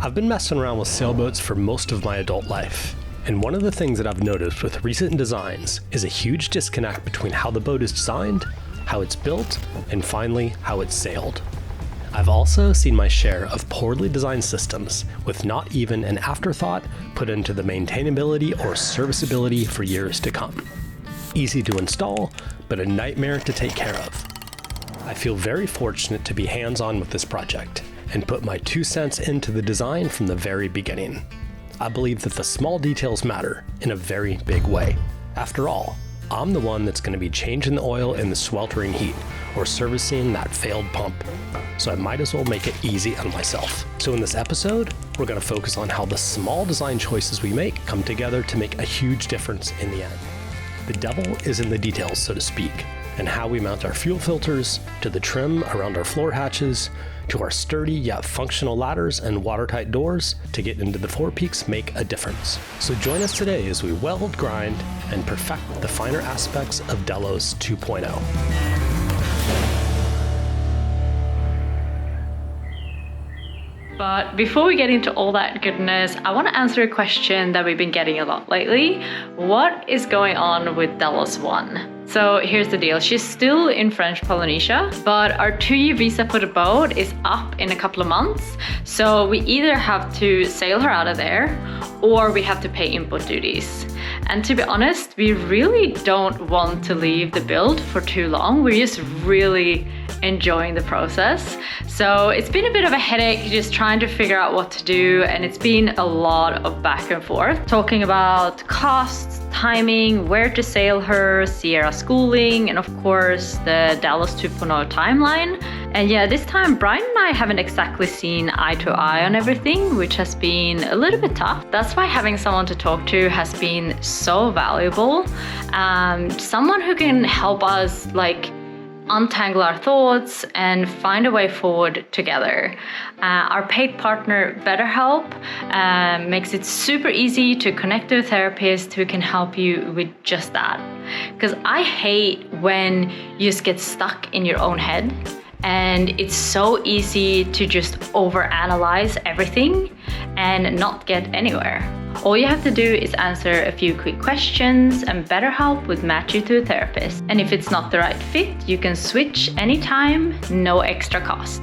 I've been messing around with sailboats for most of my adult life, and one of the things that I've noticed with recent designs is a huge disconnect between how the boat is designed, how it's built, and finally, how it's sailed. I've also seen my share of poorly designed systems with not even an afterthought put into the maintainability or serviceability for years to come. Easy to install, but a nightmare to take care of. I feel very fortunate to be hands-on with this project and put my 2 cents into the design from the very beginning. I believe that the small details matter in a very big way. After all, I'm the one that's going to be changing the oil in the sweltering heat or servicing that failed pump, so I might as well make it easy on myself. So in this episode, we're going to focus on how the small design choices we make come together to make a huge difference in the end. The devil is in the details, so to speak, and how we mount our fuel filters, to the trim around our floor hatches, to our sturdy yet functional ladders and watertight doors to get into the forepeaks make a difference. So join us today as we weld, grind, and perfect the finer aspects of Delos 2.0. But before we get into all that goodness, I want to answer a question that we've been getting a lot lately. What is going on with Delos 1? So here's the deal. She's still in French Polynesia, but our 2-year visa for the boat is up in a couple of months. So we either have to sail her out of there or we have to pay import duties. And to be honest, we really don't want to leave the build for too long. We're just really enjoying the process. So it's been a bit of a headache just trying to figure out what to do, and it's been a lot of back and forth, talking about costs, timing, where to sail her, Sierra schooling, and of course the Delos 2.0 timeline. And yeah, this time Brian and I haven't exactly seen eye to eye on everything, which has been a little bit tough. That's why having someone to talk to has been so valuable. Someone who can help us untangle our thoughts and find a way forward together. Our paid partner, BetterHelp, makes it super easy to connect to a therapist who can help you with just that. Because I hate when you just get stuck in your own head, and it's so easy to just overanalyze everything and not get anywhere. All you have to do is answer a few quick questions, and BetterHelp would match you to a therapist. And if it's not the right fit, you can switch anytime, no extra cost.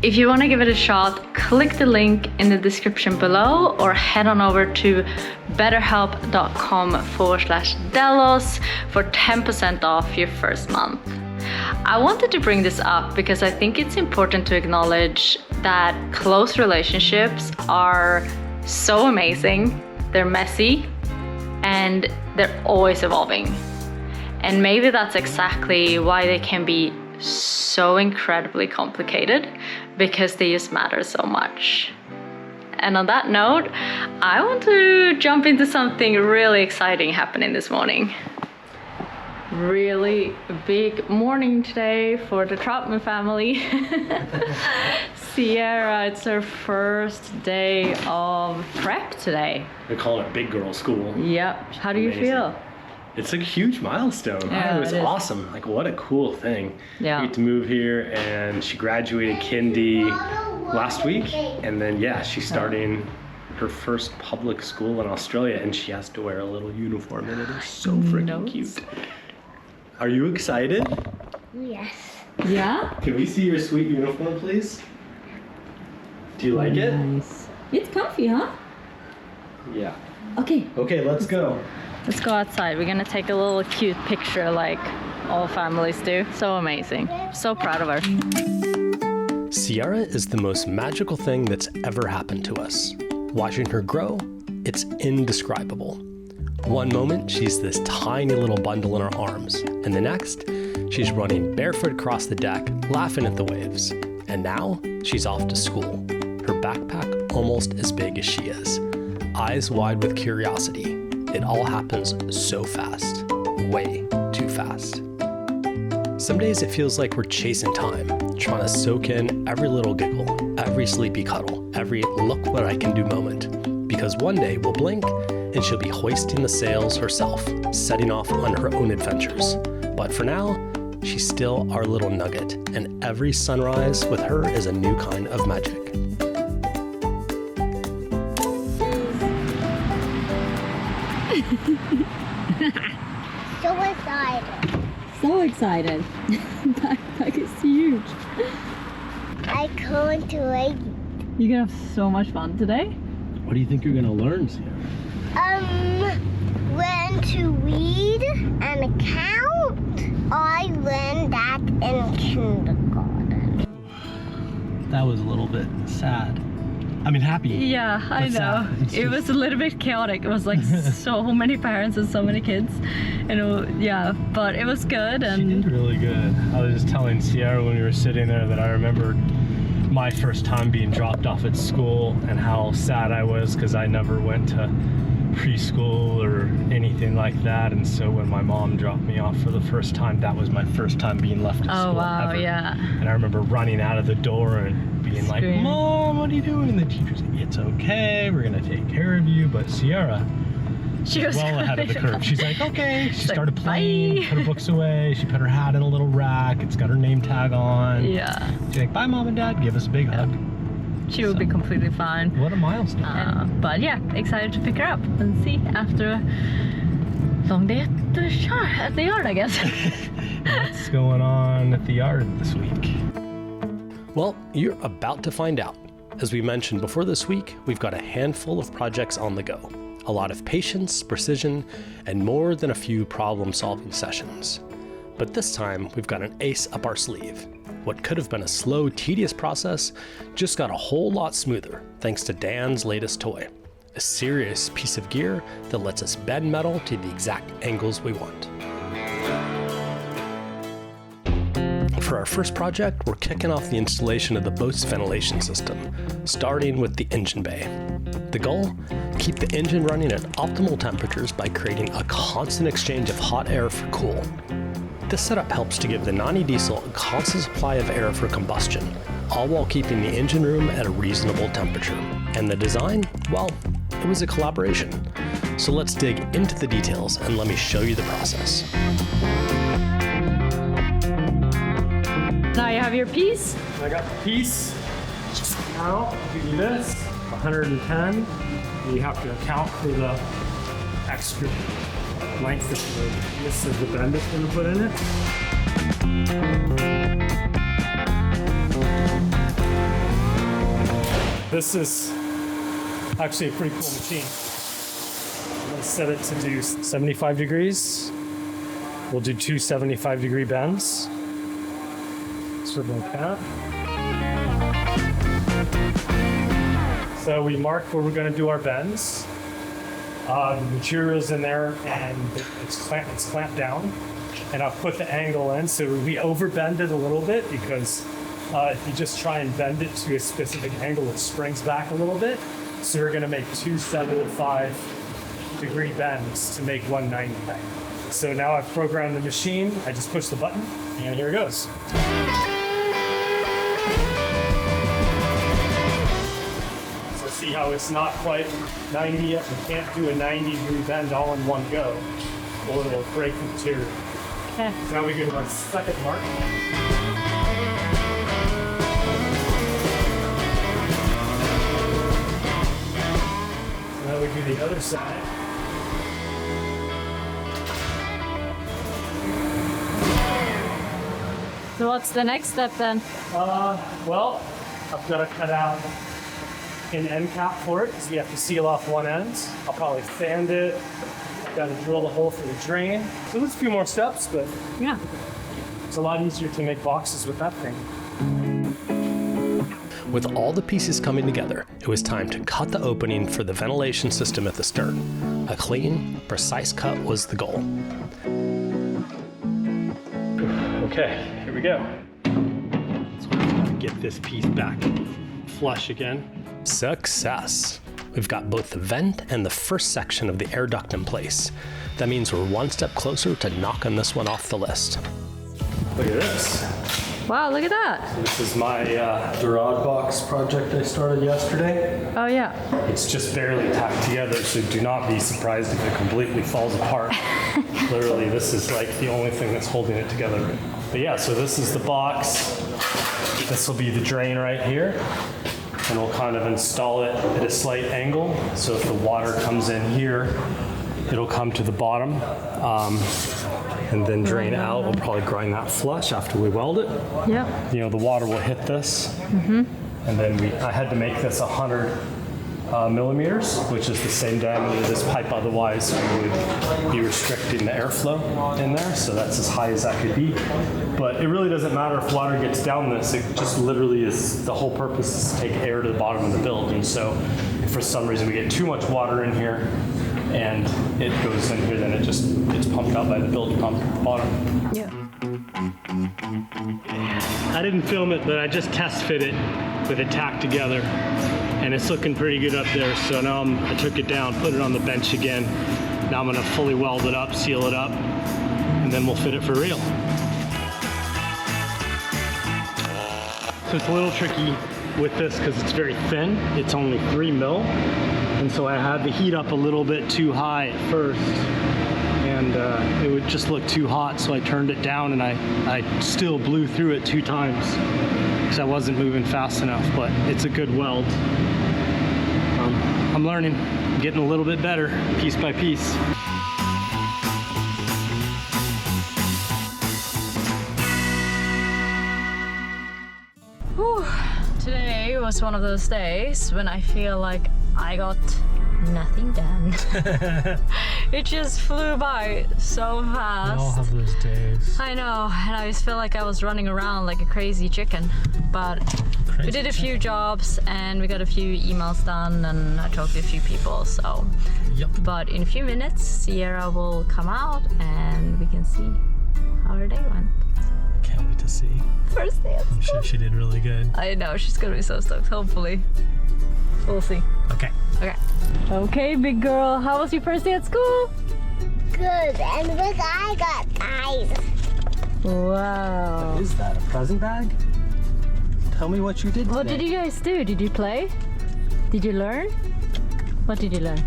If you want to give it a shot, click the link in the description below or head on over to betterhelp.com/Delos for 10% off your first month. I wanted to bring this up because I think it's important to acknowledge that close relationships are so amazing. They're messy and they're always evolving. And maybe that's exactly why they can be so incredibly complicated, because they just matter so much. And on that note, I want to jump into something really exciting happening this morning. Really big morning today for the Troutman family. Sierra, it's her first day of prep today. They call it big girl school. Yep. How do you feel? It's a huge milestone. Yeah, It was awesome. What a cool thing. Yeah. We get to move here, and she graduated kindy last week, and then she's starting her first public school in Australia, and she has to wear a little uniform, and it is so freaking cute. Are you excited? Yes. Yeah? Can we see your sweet uniform, please? Do you like it? Nice. It's comfy, huh? Yeah. Okay. Okay, let's go. Let's go outside. We're gonna take a little cute picture like all families do. So amazing. So proud of her. Sierra is the most magical thing that's ever happened to us. Watching her grow, it's indescribable. One moment, she's this tiny little bundle in her arms, and the next, she's running barefoot across the deck, laughing at the waves. And now, she's off to school, her backpack almost as big as she is. Eyes wide with curiosity. It all happens so fast, way too fast. Some days it feels like we're chasing time, trying to soak in every little giggle, every sleepy cuddle, every look what I can do moment. Because one day we'll blink and she'll be hoisting the sails herself, setting off on her own adventures. But for now, she's still our little nugget, and every sunrise with her is a new kind of magic. so excited. Backpack is huge. I can't wait. You're gonna have so much fun today. What do you think you're gonna learn, Sierra? Learn to read and count. I learned that in kindergarten. That was a little bit sad. I mean, happy. Yeah, I But know. sad. It was a little bit chaotic. It was like so many parents and so many kids. Yeah, but it was good. She And did really good. I was just telling Sierra when we were sitting there that I remembered my first time being dropped off at school and how sad I was because I never went to preschool or anything like that. And so when my mom dropped me off for the first time, that was my first time being left at school ever. yeah. And I remember running out of the door and being like, Screaming. Mom, what are you doing? And the teacher's like, it's okay, we're gonna take care of you. But Sierra, She was well ahead of the curve. She's like, okay. She She's like, started playing, "Bye." put her books away. She put her hat in a little rack. It's got her name tag on. Yeah, She's like, bye, Mom and Dad. Give us a big hug. she will be completely fine. What a milestone. But yeah, excited to pick her up and see after a long day at the yard, I guess. What's going on at the yard this week? Well, you're about to find out. As we mentioned before this week, we've got a handful of projects on the go. A lot of patience, precision, and more than a few problem-solving sessions. But this time, we've got an ace up our sleeve. What could have been a slow, tedious process just got a whole lot smoother thanks to Dan's latest toy. A serious piece of gear that lets us bend metal to the exact angles we want. For our first project, we're kicking off the installation of the boat's ventilation system, starting with the engine bay. The goal? Keep the engine running at optimal temperatures by creating a constant exchange of hot air for cool. This setup helps to give the Nani diesel a constant supply of air for combustion, all while keeping the engine room at a reasonable temperature. And the design? Well, it was a collaboration. So let's dig into the details and let me show you the process. Now you have your piece. I got the piece. Now, I'll give you this, 110. You have to account for the extra length of the bend it's going to put in it. This is actually a pretty cool machine. I'm going to set it to do 75 degrees. We'll do two 75-degree bends. Sort of like that. So we mark where we're going to do our bends. The material's in there and it's clamped down. And I'll put the angle in. So we overbend it a little bit because if you just try and bend it to a specific angle, it springs back a little bit. So we're going to make two 75-degree bends to make 190. So now I've programmed the machine. I just push the button and here it goes. See how it's not quite 90 yet? We can't do a 90-degree bend all in one go, or it'll break the material. Okay. So now we go to our second mark. So now we do the other side. So what's the next step then? Well, I've got to cut out an end cap for it because we have to seal off one end. I'll probably sand it. Got to drill the hole for the drain. So there's a few more steps, but Yeah. it's a lot easier to make boxes with that thing. With all the pieces coming together, it was time to cut the opening for the ventilation system at the stern. A clean, precise cut was the goal. Okay, here we go. So we're gonna get this piece back flush again. Success! We've got both the vent and the first section of the air duct in place. That means we're one step closer to knocking this one off the list. Look at this. Wow, look at that. This is my Dorade box project I started yesterday. Oh yeah. It's just barely tacked together, so do not be surprised if it completely falls apart. Literally, this is like the only thing that's holding it together. But yeah, so this is the box. This will be the drain right here. And we'll kind of install it at a slight angle. So if the water comes in here, it'll come to the bottom and then drain out. We'll probably grind that flush after we weld it. Yep. You know, the water will hit this. And then I had to make this 100 millimeters, which is the same diameter of this pipe, otherwise we would be restricting the airflow in there, so that's as high as that could be. But it really doesn't matter if water gets down this, it just literally is, the whole purpose is to take air to the bottom of the build. And so if for some reason we get too much water in here and it goes in here, then it just gets pumped out by the bilge pump at the bottom. Yeah. I didn't film it, but I just test fit it with it tacked together, and it's looking pretty good up there. So now I took it down, put it on the bench again. Now I'm gonna fully weld it up, seal it up, and then we'll fit it for real. So it's a little tricky with this because it's very thin. It's only 3 mil. And so I had the heat up a little bit too high at first, and it would just look too hot, so I turned it down, and I still blew through it 2 times because I wasn't moving fast enough, but it's a good weld. I'm learning, getting a little bit better, piece by piece. Whew. Today was one of those days when I feel like I got nothing done. It just flew by so fast. We all have those days. I know, and I just feel like I was running around like a crazy chicken. But we did a few jobs and we got a few emails done, and I talked to a few people, so. Yep. But in a few minutes, Sierra will come out and we can see how her day went. Can't wait to see. First day at school. I'm sure she did really good. I know, she's gonna be so stoked, hopefully. We'll see. Okay. Okay. Okay, big girl, how was your first day at school? Good, and look, I got eyes. Wow. What is that, a present bag? Tell me what you did today. What did you guys do? Did you play? Did you learn? What did you learn?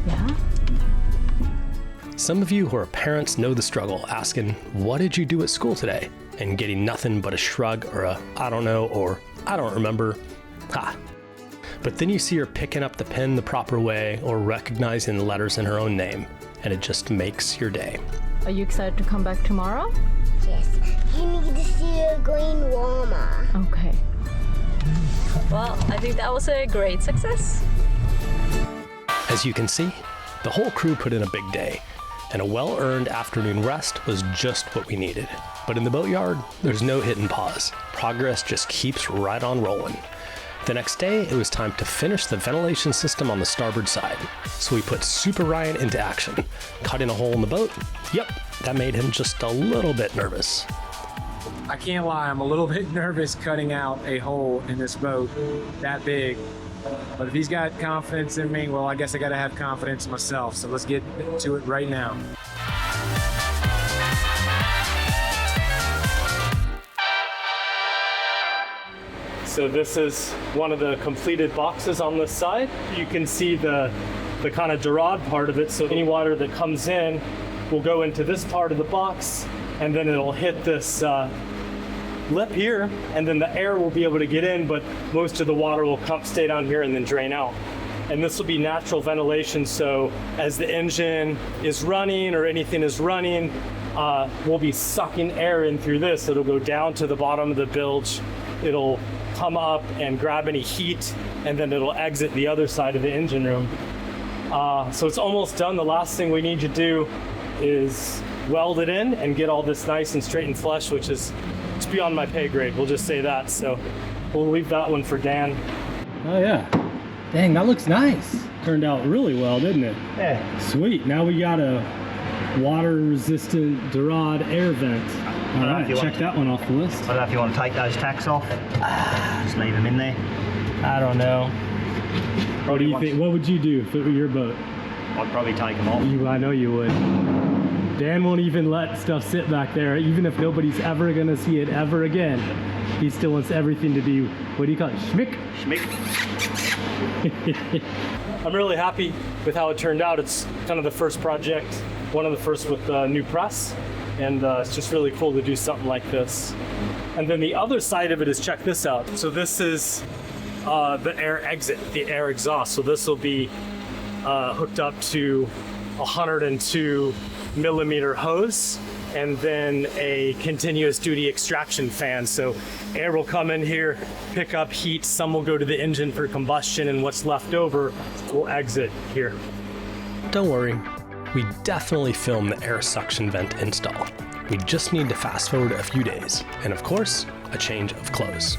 Yeah? Some of you who are parents know the struggle, asking, what did you do at school today? And getting nothing but a shrug or a, I don't know, or I don't remember. Ha. But then you see her picking up the pen the proper way or recognizing the letters in her own name, and it just makes your day. Are you excited to come back tomorrow? Yes, you need to see a green llama. Okay. Well, I think that was a great success. As you can see, the whole crew put in a big day, and a well-earned afternoon rest was just what we needed. But in the boatyard, there's no hidden pause. Progress just keeps right on rolling. The next day, it was time to finish the ventilation system on the starboard side. So we put Super Ryan into action, cutting a hole in the boat. Yep, that made him just a little bit nervous. I can't lie, I'm a little bit nervous cutting out a hole in this boat that big. But if he's got confidence in me, well, I guess I gotta have confidence in myself. So let's get to it right now. So this is one of the completed boxes on this side. You can see the kind of Dorade part of it. So any water that comes in will go into this part of the box, and then it'll hit this lip here, and then the air will be able to get in, but most of the water will stay down here and then drain out. And this will be natural ventilation, so as the engine is running or anything is running, we'll be sucking air in through this. It'll go down to the bottom of the bilge. It'll come up and grab any heat, and then it'll exit the other side of the engine room. So it's almost done. The last thing we need to do is weld it in and get all this nice and straight and flush, which is, it's beyond my pay grade, we'll just say that. So we'll leave that one for Dan. Oh yeah. Dang, that looks nice. Turned out really well, didn't it? Yeah. Sweet. Now we got a water-resistant Dorade air vent. All right, check that one off the list. I don't know if you want to take those tacks off. Just leave them in there. I don't know. What do you think? What would you do if it were your boat? I'd probably take them off. I know you would. Dan won't even let stuff sit back there, even if nobody's ever gonna see it ever again. He still wants everything to be, what do you call it, schmick? Schmick. I'm really happy with how it turned out. It's kind of the first project, one of the first with new press, and it's just really cool to do something like this. And then the other side of it is, check this out. So this is the air exit, the air exhaust. So this will be hooked up to 102 millimeter hose and then a continuous duty extraction fan. So air will come in here, pick up heat, some will go to the engine for combustion, and what's left over will exit here. Don't worry, we definitely filmed the air suction vent install. We just need to fast forward a few days, and of course, a change of clothes.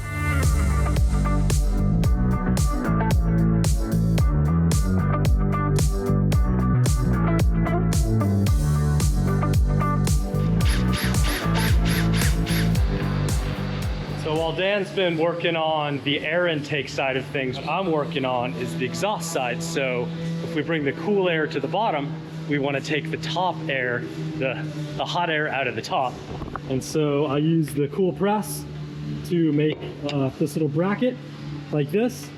So while Dan's been working on the air intake side of things, what I'm working on is the exhaust side. So if we bring the cool air to the bottom, we want to take the top air, the hot air out of the top. And so I use the cool press to make this little bracket like this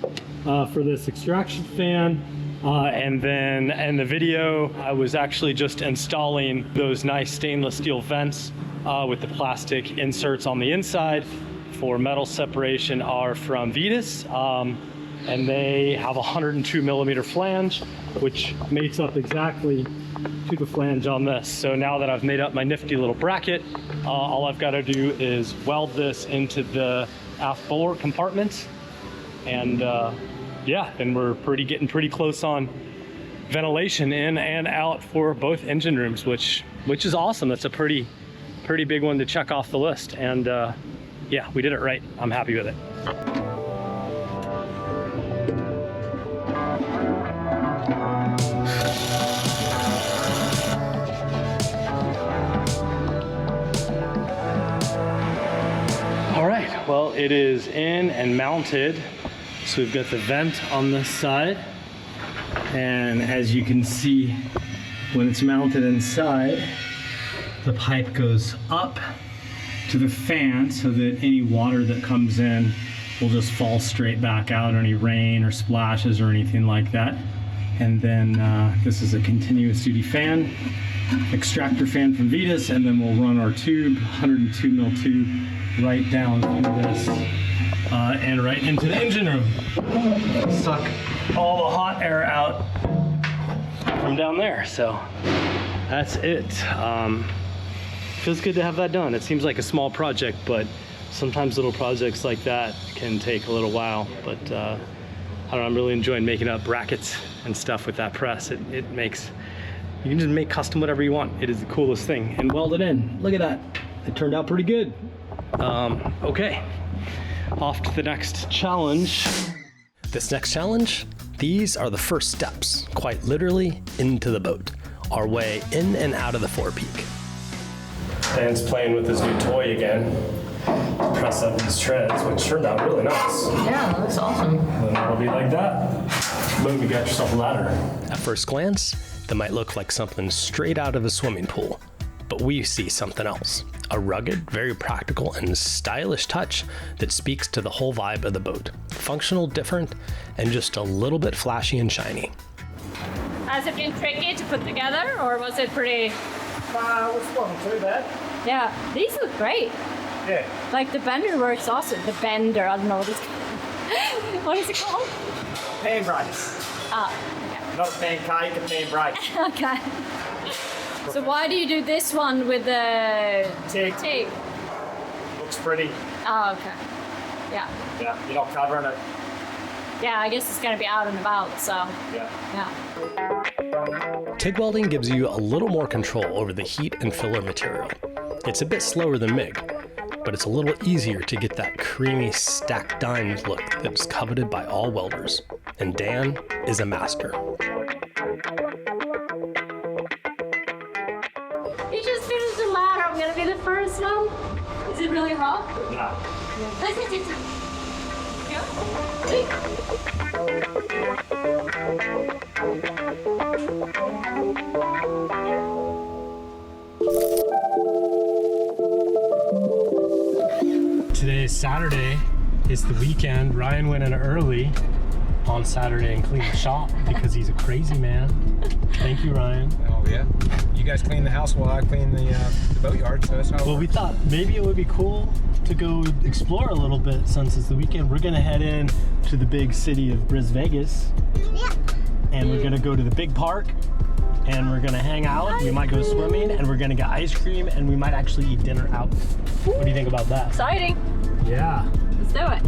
for this extraction fan. And then in the video, I was actually just installing those nice stainless steel vents with the plastic inserts on the inside for metal separation are from Vetus. And they have a 102 millimeter flange, which mates up exactly to the flange on this. So now that I've made up my nifty little bracket, all I've got to do is weld this into the aft bulwark compartments. And yeah, then we're getting pretty close on ventilation in and out for both engine rooms, which is awesome. That's a pretty big one to check off the list. And yeah, we did it right. I'm happy with it. All right, well, it is in and mounted. So we've got the vent on this side. And as you can see, when it's mounted inside, the pipe goes up to the fan so that any water that comes in will just fall straight back out, or any rain or splashes or anything like that. And then this is a continuous duty fan, extractor fan from Vetus, and then we'll run our tube, 102 mil tube, right down through this and right into the engine room. Suck all the hot air out from down there. So that's it. Feels good to have that done. It seems like a small project, but sometimes little projects like that can take a little while. But I don't know, I'm really enjoying making up brackets and stuff with that press. It makes, you can just make custom whatever you want. It is the coolest thing. And weld it in. Look at that. It turned out pretty good. Okay, off to the next challenge. This next challenge, these are the first steps, quite literally, into the boat. Our way in and out of the forepeak. Dan's playing with his new toy again. Press up these treads, which turned out really nice. Yeah, that looks awesome. And then it'll be like that. Boom, you got yourself a ladder. At first glance, that might look like something straight out of a swimming pool, but we see something else. A rugged, very practical, and stylish touch that speaks to the whole vibe of the boat. Functional, different, and just a little bit flashy and shiny. Has it been tricky to put together, or was it pretty? It wasn't too bad. Yeah, these look great. Yeah. Like the bender works awesome. The bender, I don't know what it's what is it called? Pan brace. Ah, Not a pancake, a pan brace. okay. So why do you do this one with the TIG? Looks pretty. Oh, okay. Yeah. Yeah, you're not covering it. Yeah, I guess it's gonna be out and about, so Yeah. yeah. TIG welding gives you a little more control over the heat and filler material. It's a bit slower than MIG, but it's a little easier to get that creamy stacked diamond look that's coveted by all welders. And Dan is a master. You just finished the ladder. I'm gonna be the first one. Is it really rough? No. Today is Saturday. It's the weekend. Ryan went in early on Saturday and clean the shop because he's a crazy man. Thank you, Ryan. Oh yeah. You guys clean the house while I clean the boatyard, so that's how it Well, we works. thought maybe it would be cool to go explore a little bit since it's the weekend. We're gonna head in to the big city of Bris Vegas. Yeah. And we're gonna go to the big park and we're gonna hang out. We might go swimming and we're gonna get ice cream and we might actually eat dinner out. What do you think about that? Exciting. Yeah. Let's do it.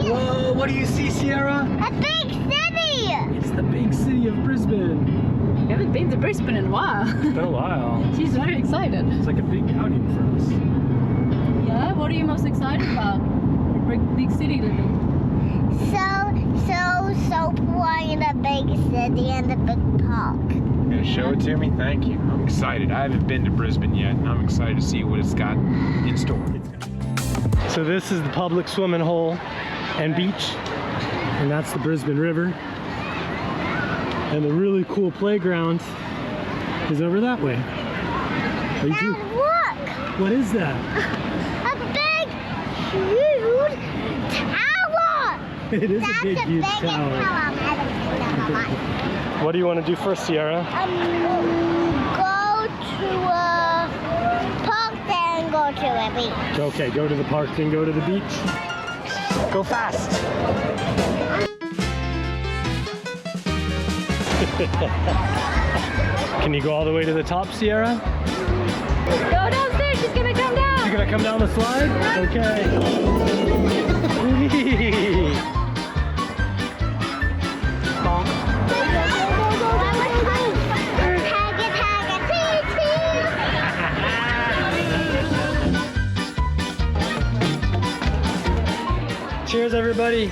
Whoa, what do you see, Sierra? A big city. It's the big city of Brisbane. We haven't been to Brisbane in a while. It's been a while. She's very excited. It's like a big outing for us. Yeah, what are you most excited about? Your big city living. So boring in a big city and a big park. Gonna show it to me? Thank you. I'm excited. I haven't been to Brisbane yet, and I'm excited to see what it's got in store. So this is the public swimming hole and beach, and that's the Brisbane River. And the really cool playground is over that way. Are you too? And look, What is that? a big, huge tower. It is That's a big, the huge biggest tower. tower I've ever seen in my life. What do you want to do first, Sierra? Go to a park, then go to a beach. Okay, go to the park, then go to the beach. Go fast. Can you go all the way to the top, Sierra? Go downstairs, she's gonna come down. You're gonna come down the slide? Okay. Bonk. Cheers, everybody.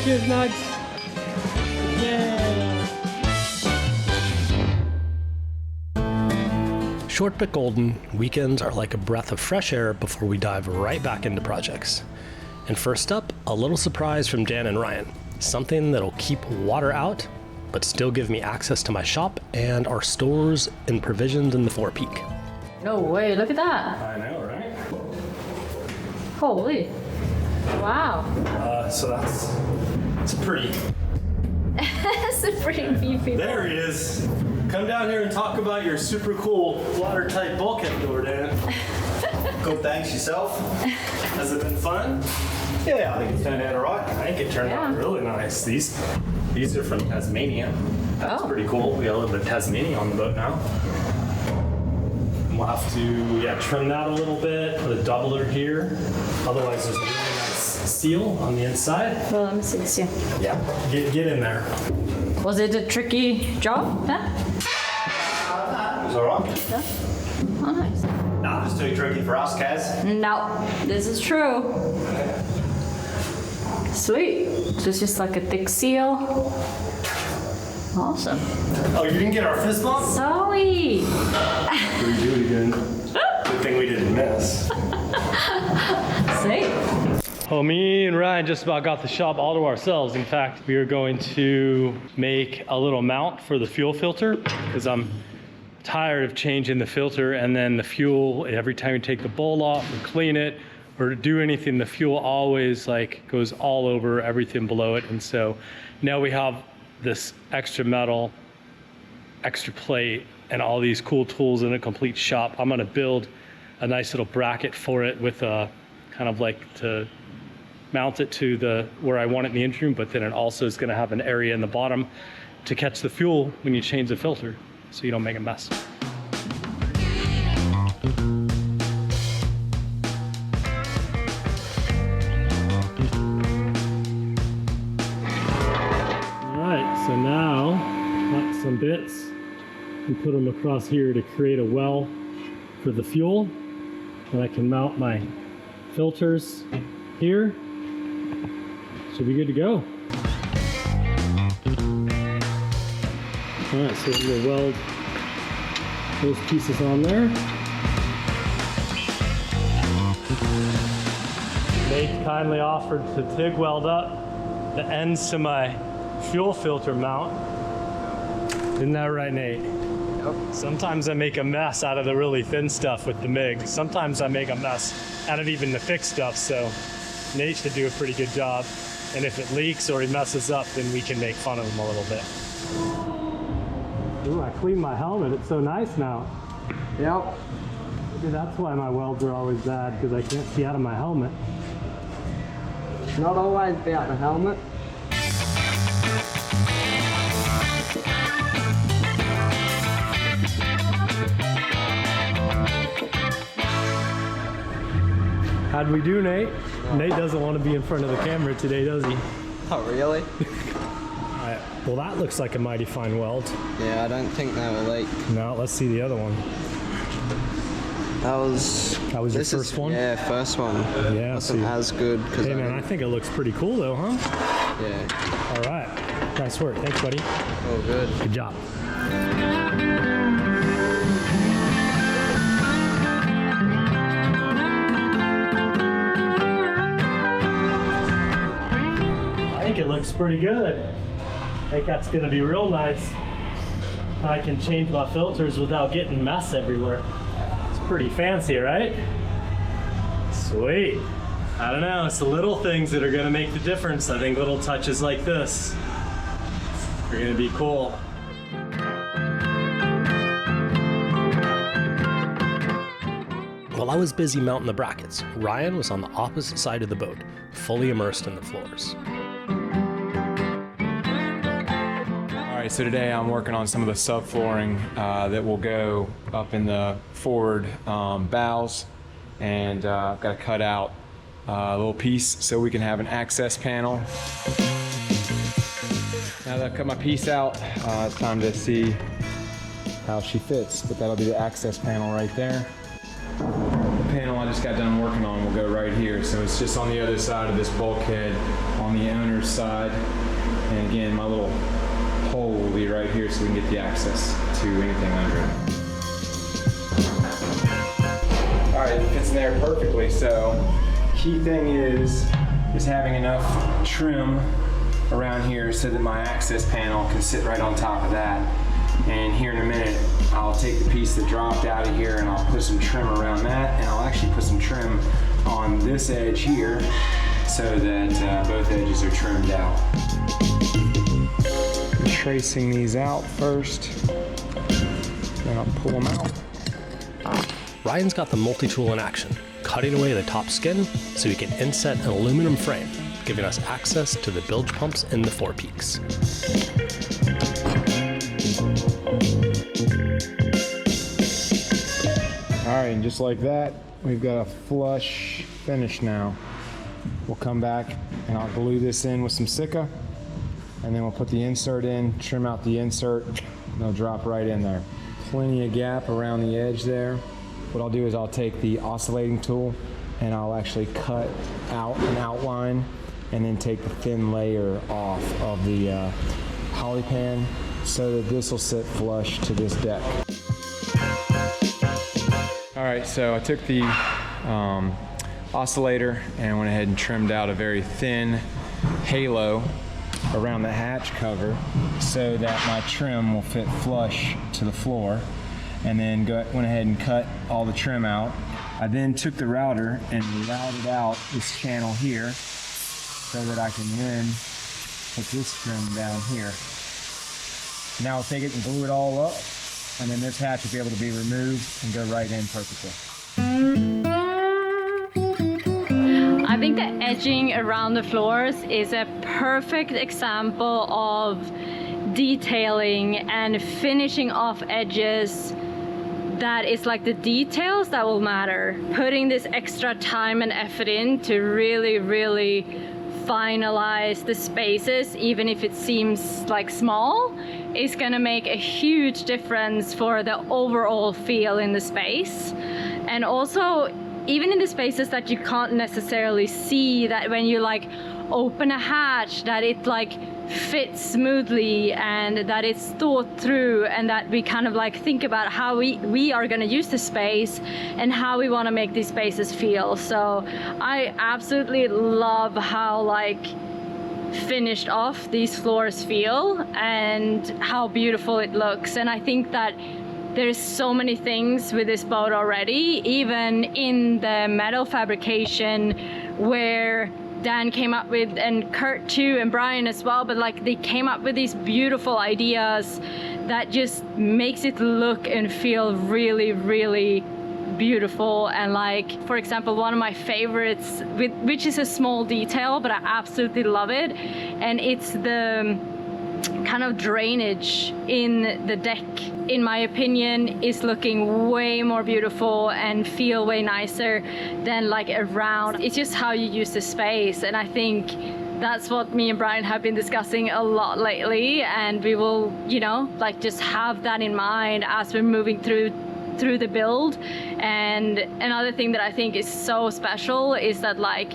Cheers, Nugs. Yeah. Short but golden, weekends are like a breath of fresh air before we dive right back into projects. And first up, a little surprise from Dan and Ryan. Something that'll keep water out, but still give me access to my shop and our stores and provisions in the forepeak. No way, look at that. I know, right? Holy. Wow. So it's pretty. That's a pretty beefy. There he is. Come down here and talk about your super cool watertight bulkhead door, Dan. Cool, thanks yourself. Has it been fun? Yeah, I think it's turned out all right. I think it turned out Yeah. really nice. These are from Tasmania. That's Oh. pretty cool. We got a little bit of Tasmania on the boat now. And we'll have to trim that a little bit, put a doubler here. Otherwise there's a really nice seal on the inside. Well, let me see this here. Yeah. Get in there. Was it a tricky job? Huh? It's all right. Yeah. Oh, nice. Nah, it's too tricky for us, Kaz. No, this is true. Sweet. So it's just like a thick seal. Awesome. Oh, you didn't get our fist bump? Sorry. We do it again. Good thing we didn't miss. See? Well, me and Ryan just about got the shop all to ourselves. In fact, we are going to make a little mount for the fuel filter because I'm tired of changing the filter and then the fuel, every time you take the bowl off or clean it or do anything, the fuel always goes all over everything below it. And so now we have this extra metal, extra plate, and all these cool tools in a complete shop. I'm gonna build a nice little bracket for it with a kind of to mount it to where I want it in the engine room, but then it also is gonna have an area in the bottom to catch the fuel when you change the filter so you don't make a mess. All right, so now got some bits and put them across here to create a well for the fuel. And I can mount my filters here. Should be good to go. All right, so we'll weld those pieces on there. Nate kindly offered to TIG weld up the ends to my fuel filter mount. Isn't that right, Nate? Yep. Sometimes I make a mess out of the really thin stuff with the MIG. Sometimes I make a mess out of even the thick stuff, so Nate should do a pretty good job. And if it leaks or he messes up, then we can make fun of him a little bit. Ooh, I cleaned my helmet. It's so nice now. Yep. Maybe that's why my welds are always bad, because I can't see out of my helmet. It's not always about the helmet. How'd we do, Nate? Nate doesn't want to be in front of the camera today, does he? Oh, really? Well, that looks like a mighty fine weld. Yeah, I don't think they will leak. Now, let's see the other one. That was your first one? Yeah, first one. Yeah, Wasn't as good. Hey, man, I think it looks pretty cool, though, huh? Yeah. All right. Nice work. Thanks, buddy. Oh, good. Good job. I think it looks pretty good. I think that's gonna be real nice. I can change my filters without getting mess everywhere. It's pretty fancy, right? Sweet. I don't know, it's the little things that are gonna make the difference. I think little touches like this are gonna be cool. While I was busy mounting the brackets, Ryan was on the opposite side of the boat, fully immersed in the floors. All right, so today I'm working on some of the subflooring that will go up in the forward bows, and I've got to cut out a little piece so we can have an access panel. Now that I've cut my piece out, it's time to see how she fits, but that'll be the access panel right there. The panel I just got done working on will go right here, so it's just on the other side of this bulkhead on the owner's side. And again, my little hole will be right here so we can get the access to anything under it. All right, it fits in there perfectly. So key thing is having enough trim around here so that my access panel can sit right on top of that. And here in a minute, I'll take the piece that dropped out of here and I'll put some trim around that, and I'll actually put some trim on this edge here so that both edges are trimmed out. Tracing these out first, then I'll pull them out. Ryan's got the multi-tool in action, cutting away the top skin so he can inset an aluminum frame, giving us access to the bilge pumps in the forepeaks. All right, and just like that, we've got a flush finish now. We'll come back and I'll glue this in with some Sika, and then we'll put the insert in, trim out the insert, and they'll drop right in there. Plenty of gap around the edge there. What I'll do is I'll take the oscillating tool and I'll actually cut out an outline and then take the thin layer off of the poly pan so that this will sit flush to this deck. All right, so I took the oscillator and went ahead and trimmed out a very thin halo around the hatch cover so that my trim will fit flush to the floor, and then went ahead and cut all the trim out. I then took the router and routed out this channel here so that I can then put this trim down here. Now I'll take it and glue it all up, and then this hatch will be able to be removed and go right in perfectly. I think the edging around the floors is a perfect example of detailing and finishing off edges. That is like the details that will matter. Putting this extra time and effort in to really finalize the spaces, even if it seems like small, is gonna make a huge difference for the overall feel in the space. And also, even in the spaces that you can't necessarily see, that when you like open a hatch, that it like fits smoothly and that it's thought through, and that we kind of like think about how we are going to use the space and how we want to make these spaces feel. So I absolutely love how like finished off these floors feel and how beautiful it looks. And I think that there's so many things with this boat already, even in the metal fabrication, where Dan came up with, and Kurt too, and Brian as well, but like they came up with these beautiful ideas that just makes it look and feel really, really beautiful. And like, for example, one of my favorites, which is a small detail, but I absolutely love it, and it's the kind of drainage in the deck, in my opinion, is looking way more beautiful and feel way nicer than like around. It's just how you use the space, and I think that's what me and Brian have been discussing a lot lately, and we will, you know, like just have that in mind as we're moving through the build. And another thing that I think is so special is that like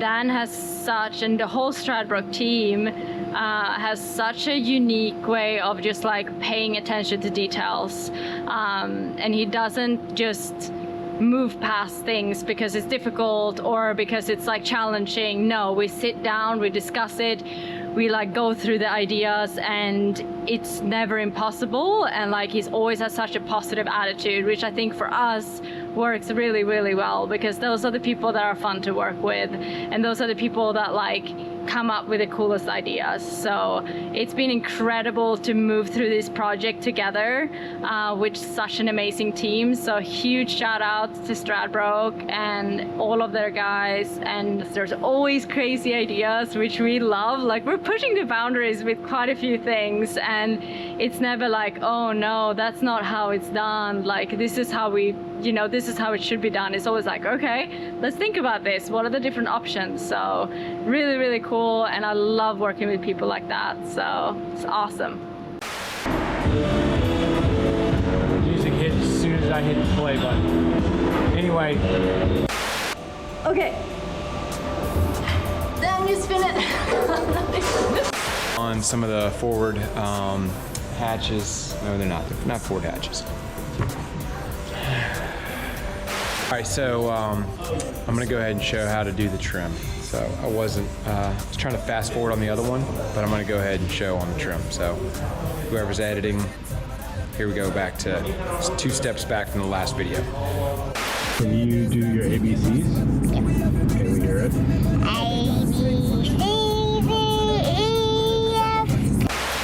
Dan has such, and the whole Stradbroke team has such a unique way of just like paying attention to details, and he doesn't just move past things because it's difficult or because it's like challenging. No, we sit down, we discuss it, we like go through the ideas, and it's never impossible. And like he's always has such a positive attitude, which I think for us works really, really well, because those are the people that are fun to work with, and those are the people that like come up with the coolest ideas. So it's been incredible to move through this project together with such an amazing team. So huge shout out to Stradbroke and all of their guys. And there's always crazy ideas, which we love. Like we're pushing the boundaries with quite a few things, and it's never like, oh no, that's not how it's done. Like this is how we, you know, this is how it should be done. It's always like, okay, let's think about this. What are the different options? So really, really cool. And I love working with people like that. So it's awesome. Music hit as soon as I hit the play button. Anyway. Okay. Then you spin it. On some of the forward hatches. No, they're not. They're not forward hatches. All right, so I'm gonna go ahead and show how to do the trim. So I was trying to fast forward on the other one, but I'm gonna go ahead and show on the trim. So whoever's editing, here we go back to 2 steps back from the last video. Can you do your ABCs? Can we hear it? A, B, C, D, E, F,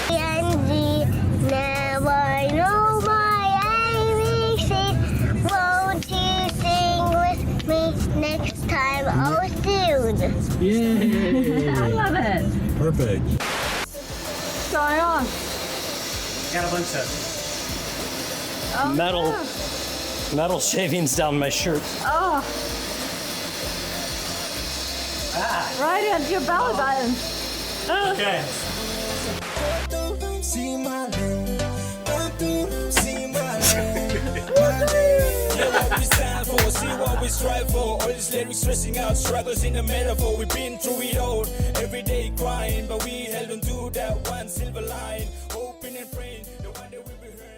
G, and G. Now I know my ABCs. Won't you sing with me next time? Oh, soon. Yay! I love it. Perfect. What's going on? Got a bunch of metal shavings down my shirt. Oh. Right into your belly button. Okay. What we stand for, see what we strive for. All these lyrics stressing out struggles in the metaphor. We've been through it all, every day crying, but we held on to that one silver line, hoping and praying the one that we be heard.